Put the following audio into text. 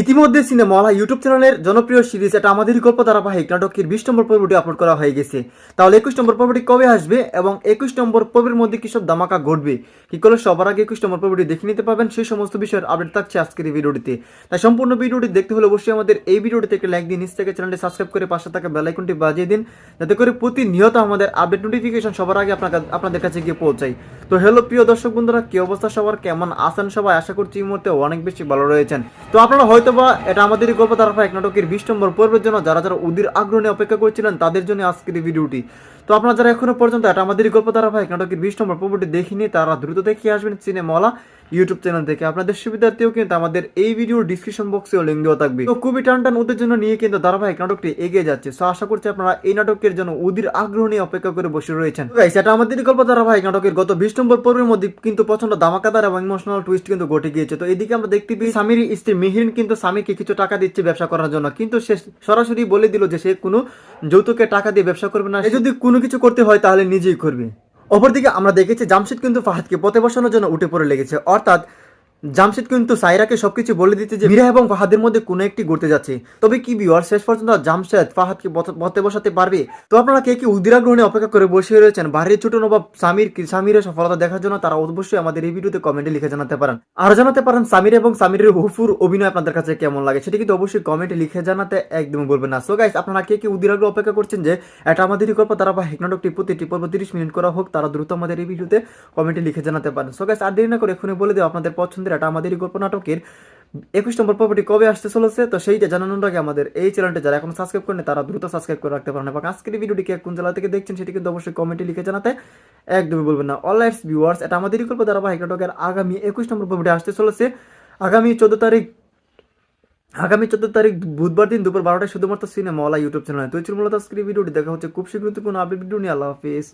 ইতিমধ্যে সিনেমাওয়ালা ইউটিউব চ্যানেলের জনপ্রিয় সিরিজ এটা আমাদেরই গল্প ধারাবাহিক নাটকের 20 নম্বর পর্বটি আপলোড করা হয়ে গেছে। তাহলে 21 নম্বর পর্বটি কবে আসবে এবং 21 নম্বর পর্বের মধ্যে কি সব ধামাকা ঘটবে, কি করলে সবার আগে 21 নম্বর পর্বটি দেখে নিতে পারবেন, সেই সমস্ত বিষয়ের আপডেট থাকছে আজকের এই ভিডিওটিতে। তাই সম্পূর্ণ ভিডিওটি দেখতে হলে অবশ্যই আমাদের এই ভিডিওটিতে একটা লাইক দিন, নিচ থেকে চ্যানেলটি সাবস্ক্রাইব করে পাশে থাকা বেল আইকনটি বাজিয়ে দিন, যাতে করে প্রতিনিয়ত আমাদের আপডেট নোটিফিকেশন সবার আগে আপনাদের কাছে গিয়ে পৌঁছায়। তো হ্যালো প্রিয় দর্শক বন্ধুরা, কি অবস্থা সবার, কেমন আছেন সবাই? আশা করছি এই মুহূর্তে অনেক বেশি ভালো রয়েছেন। তো আপনারা হয়তোবা এটা আমাদের গল্প ধারাবাহিক নাটকের 20 নম্বর পর্বের জন্য যারা যারা অধীর আগ্রহ নিয়ে অপেক্ষা করছিলেন তাদের জন্য আজকের এই ভিডিওটি। তো আপনারা যারা এখনো পর্যন্ত এটা আমাদের গল্প ধারাবাহিক নাটকের 20 নম্বর পর্বটি দেখিনি তারা দ্রুত দেখে আসবেন সিনেমাওয়ালা ইউটিউব চ্যানেল থেকে। আপনাদের সুবিধার্থেও কিন্তু আমাদের এই ভিডিওর ডিসক্রিপশন বক্সেও লিংক দেওয়া থাকবে। তো খুবই টান উদ্দেশ্য নিয়ে কিন্তু ধারাবাহিক নাটকটি এগিয়ে যাচ্ছে। সো আশা করছি আপনারা এই নাটকের জন্য অধীর আগ্রহ নিয়ে অপেক্ষা করে বসে রয়েছেন। এটা আমাদের গল্প ধারাবাহিক নাটকের গত 20 নম্বর পর্বের মধ্যে কিন্তু প্রচন্ড ধামাকাদার এবং ইমোশনাল টুইস্ট কিন্তু ঘটে গিয়েছে। তো এদিকে আমরা দেখতে পেয়ে স্বামীর স্ত্রী মিহিরিন কিন্তু স্বামীকে কিছু টাকা দিচ্ছে ব্যবসা করার জন্য, কিন্তু সে সরাসরি বলে দিল যে সে কোনো যৌতুকে টাকা দিয়ে ব্যবসা করবে না, যদি কোনো কিছু করতে হয় তাহলে নিজেই করবে। অপরদিকে আমরা দেখেছি জামশেদ কিন্তু ফাহাদকে পথে বসানোর জন্য উঠে পড়ে লেগেছে, অর্থাৎ জামশেদ কিন্তু সাইরাকে সবকিছু বলে দিতে যে মীরা এবং ফাহাদের মধ্যে কোনো একটি ঘটতে যাচ্ছে। তবে কি ভিউয়ার, শেষ পর্যন্ত জামশেদ ফাহাদকে পথে বসাতে পারবে? তো আপনারা কে কি উদ্দিরা গ্রহণে অপেক্ষা করে বসে রয়েছেন বাড়ির ছোট নবাব সামিরের সফলতা দেখার জন্য? তারা অবশ্যই আমাদের এই ভিডিওতে কমেন্টে লিখে জানাতে পারেন। আর জানাতে পারেন সামির এবং সামিরের হুফুর অভিনয় আপনাদের কাছে কেমন লাগে, সেটা কিন্তু অবশ্যই কমেন্টে লিখে জানাতে একদমই বলবেন না। সো গাইস, আপনারা কে কি উদ্দিরা গ্রহ অপেক্ষা করছেন যে এটা আমাদেরই গল্প ধারাবাহিক নাটকটি প্রতিটি পর্ব 30 মিনিট করা হোক, তারা দ্রুত আমাদের এই ভিডিওতে কমেন্টে লিখে জানাতে পারেন। সো গাইস, আর দেরি না করে এখনই বলে দেব আপনাদের পছন্দের এটা আমাদেরই গল্প নাটকের 21 নম্বর পর্বটি কবে আসতে চলেছে। তো সেইটা জানানোর আগে আমাদের এই চ্যানেলটি যারা এখন সাবস্ক্রাইব করেন তারা দ্রুত সাবস্ক্রাইব করে রাখতে পারেন এবং আজকের ভিডিওটি কোন জেলা থেকে দেখছেন সেটি কিন্তু অবশ্যই কমেন্টে লিখে জানাতে একদমই বলবেন না। অলরাইট ভিউয়ার্স, এটা আমাদেরই গল্প ধারাবাহিক নাটকের আগামী 21 নম্বর পর্বটি আসতে চলেছে আগামী 14 তারিখ বুধবার দিন দুপুর 12টায় শুধুমাত্র সিনেমাওয়ালা ইউটিউব চ্যানেলে। তো এই ছিল মূলত আজকের ভিডিওটি। দেখা হচ্ছে খুব শীঘ্রই কোনো আপডেট ভিডিও নিয়ে। আল্লাহ হাফিজ।